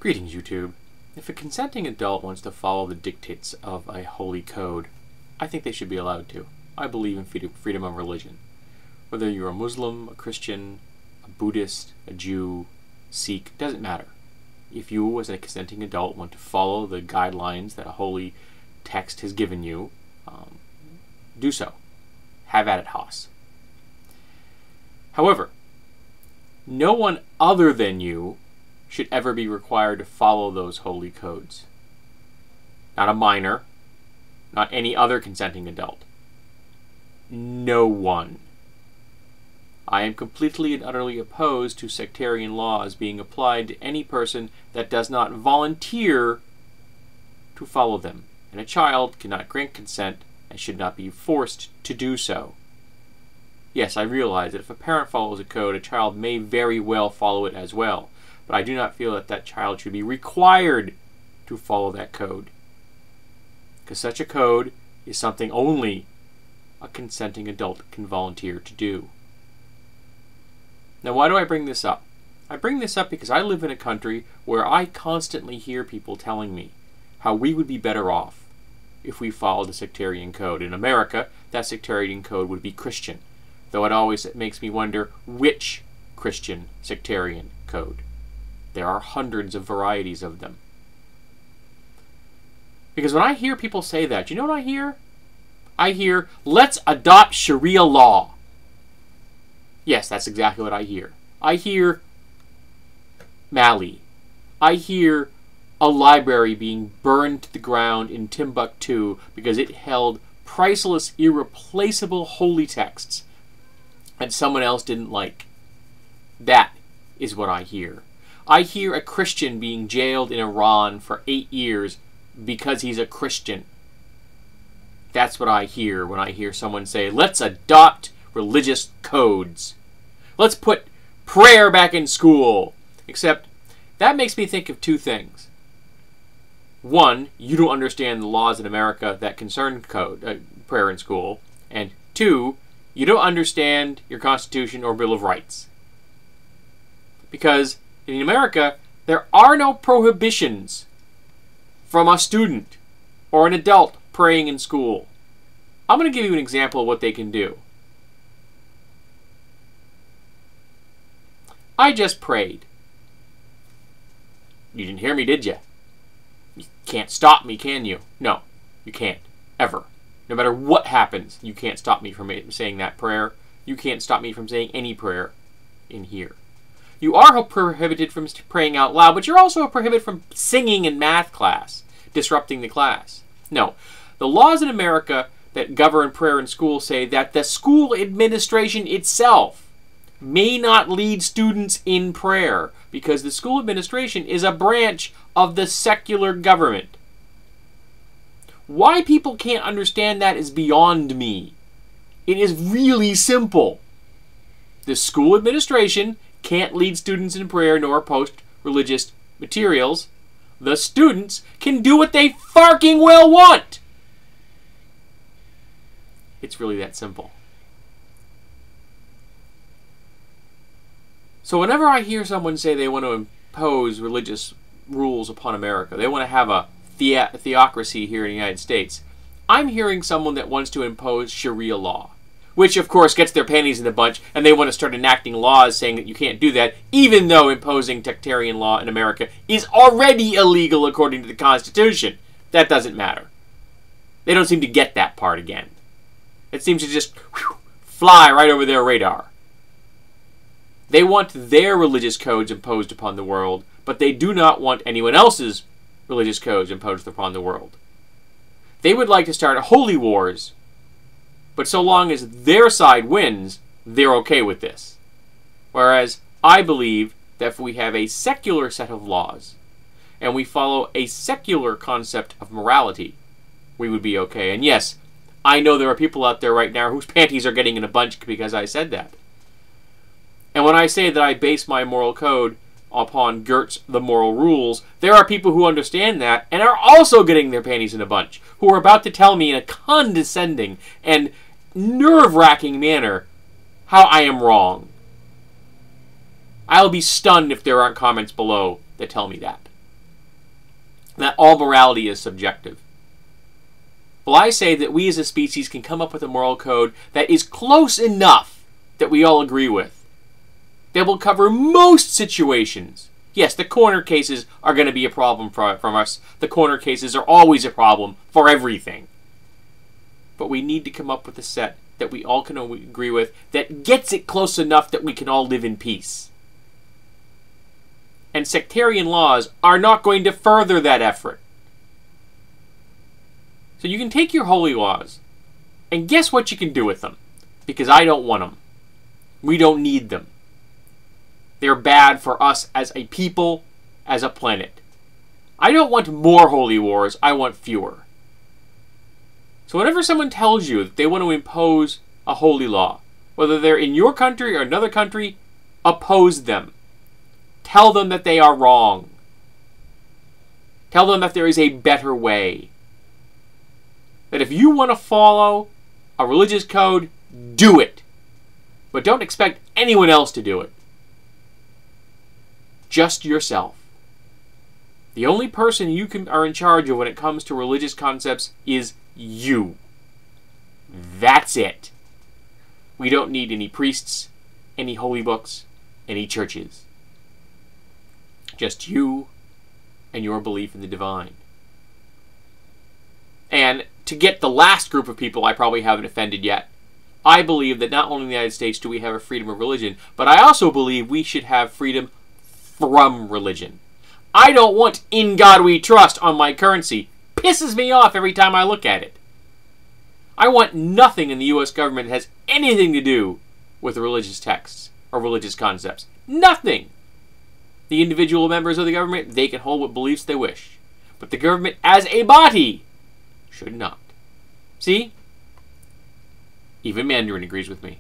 Greetings, YouTube. If a consenting adult wants to follow the dictates of a holy code, I think they should be allowed to. I believe in freedom of religion. Whether you're a Muslim, a Christian, a Buddhist, a Jew, Sikh, doesn't matter. If you, as a consenting adult, want to follow the guidelines that a holy text has given you, do so. Have at it, Haas. However, no one other than you should ever be required to follow those holy codes. Not a minor, not any other consenting adult. No one. I am completely and utterly opposed to sectarian laws being applied to any person that does not volunteer to follow them, and a child cannot grant consent and should not be forced to do so. Yes, I realize that if a parent follows a code, a child may very well follow it as well, but I do not feel that that child should be required to follow that code, because such a code is something only a consenting adult can volunteer to do. Now, why do I bring this up? I bring this up because I live in a country where I constantly hear people telling me how we would be better off if we followed the sectarian code. In America, that sectarian code would be Christian, though it makes me wonder which Christian sectarian code. There are hundreds of varieties of them. Because when I hear people say that, you know what I hear? I hear, let's adopt Sharia law. Yes, that's exactly what I hear. I hear Mali. I hear a library being burned to the ground in Timbuktu because it held priceless, irreplaceable holy texts that someone else didn't like. That is what I hear. I hear a Christian being jailed in Iran for 8 years because he's a Christian. That's what I hear when I hear someone say, let's adopt religious codes. Let's put prayer back in school. Except, that makes me think of two things. One, you don't understand the laws in America that concern prayer in school. And two, you don't understand your Constitution or Bill of Rights. Because in America, there are no prohibitions from a student or an adult praying in school. I'm going to give you an example of what they can do. I just prayed. You didn't hear me, did you? You can't stop me, can you? No, you can't. Ever. No matter what happens, you can't stop me from saying that prayer. You can't stop me from saying any prayer in here. You are prohibited from praying out loud, but you're also prohibited from singing in math class, disrupting the class. No. The laws in America that govern prayer in school say that the school administration itself may not lead students in prayer because the school administration is a branch of the secular government. Why people can't understand that is beyond me. It is really simple. The school administration can't lead students in prayer nor post religious materials. The students can do what they fucking well want. It's really that simple. So whenever I hear someone say they want to impose religious rules upon America, they want to have a theocracy here in the United States, I'm hearing someone that wants to impose Sharia law, which of course gets their panties in a bunch, and they want to start enacting laws saying that you can't do that, even though imposing sectarian law in America is already illegal according to the Constitution. That doesn't matter. They don't seem to get that part again. It seems to just fly right over their radar. They want their religious codes imposed upon the world, but they do not want anyone else's religious codes imposed upon the world. They would like to start holy wars, but so long as their side wins, they're okay with this. Whereas I believe that if we have a secular set of laws, and we follow a secular concept of morality, we would be okay. And yes, I know there are people out there right now whose panties are getting in a bunch because I said that. And when I say that I base my moral code upon Gert's The Moral Rules, there are people who understand that and are also getting their panties in a bunch, who are about to tell me in a condescending and nerve-wracking manner how I am wrong. I'll be stunned if there aren't comments below that tell me that. that all morality is subjective. Well, I say that we as a species can come up with a moral code that is close enough that we all agree with, that will cover most situations. Yes, the corner cases are going to be a problem from us. The corner cases are always a problem for everything. But we need to come up with a set that we all can agree with that gets it close enough that we can all live in peace. And sectarian laws are not going to further that effort. So you can take your holy laws, and guess what you can do with them? Because I don't want them. We don't need them. They're bad for us as a people, as a planet. I don't want more holy wars, I want fewer. So whenever someone tells you that they want to impose a holy law, whether they're in your country or another country, oppose them. Tell them that they are wrong. Tell them that there is a better way. That if you want to follow a religious code, do it. But don't expect anyone else to do it. Just yourself. The only person you are in charge of when it comes to religious concepts is you. That's it. We don't need any priests, any holy books, any churches. Just you and your belief in the divine. And to get the last group of people I probably haven't offended yet, I believe that not only in the United States do we have a freedom of religion, but I also believe we should have freedom from religion. I don't want "In God We Trust" on my currency. Pisses me off every time I look at it. I want nothing in the U.S. government that has anything to do with religious texts or religious concepts. Nothing. The individual members of the government, they can hold what beliefs they wish. But the government as a body should not. See? Even Mandarin agrees with me.